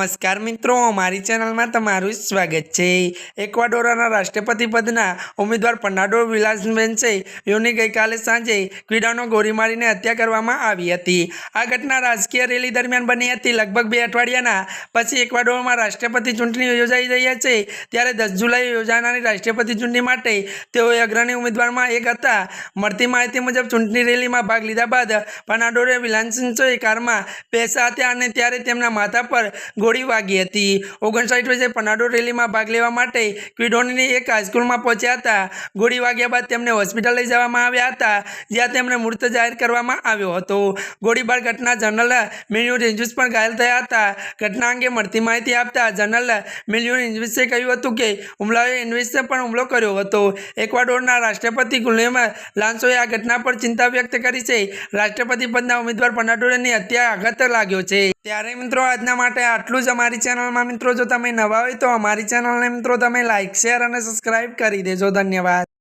नमस्कार मित्रों, हमारी चैनल में तमारू स्वागत है। इक्वाडोरना राष्ट्रपति पदना उम्मीदवार फर्नांडो विलासवेन्सेयोनी गई काले सांजे क्वीडानो गोली मारीने हत्या करवामां आवी हती। आ घटना राजकीय रेली दरमियान बनी हती। लगभग 2 अठवाडियाना पछी इक्वाडोरमां राष्ट्रपति चूंटणी योजाई रही छे, त्यारे 10 जुलाई योजानारी राष्ट्रपति चूंटणी माटे तेओ अग्रणी उम्मीदवारमां एक हता। मळती माहिती मुजब चूंटणी रेलीमां भाग लीधा बाद फर्नांडो विलासवेन्सेए कारमां बेस्या हता अने त्यारे તેમના માથા પર ગોળી વાગી હતી। 59 વર્ષે ફર્નાન્ડો રેલીમાં ભાગ લેવા માટે ક્વિડોની એક હાઈસ્કૂલમાં પહોંચ્યા હતા। ગોળી વાગ્યા બાદ તેમને હોસ્પિટલ લઈ જવામાં આવ્યા હતા, જ્યાં તેમને મૃત જાહેર કરવામાં આવ્યો હતો। ગોળીબાર ઘટના જનરલ મિલિયન રિન્જુસ પણ ઘાયલ થયા હતા। ઘટના અંગે મળતી માહિતી આપતા જનરલ મિલિયન રિન્જુસે કહ્યું હતું કે હુમલાઓએ ઇન્વેસ્ટે પણ હુમલો કર્યો હતો। ઇક્વાડોરના રાષ્ટ્રપતિ ગુલિયમ લાન્સોએ આ ઘટના પર ચિંતા વ્યક્ત કરી છે। રાષ્ટ્રપતિ પદના ઉમેદવાર ફર્નાન્ડોની હત્યા આઘાત લાગ્યો છે। ત્યારે મિત્રો આજના માટે આટલું જ। અમારી ચેનલમાં મિત્રો જો તમે નવા હોય તો અમારી ચેનલને મિત્રો તમે લાઇક, શેર અને સબસ્ક્રાઇબ કરી દેજો। ધન્યવાદ।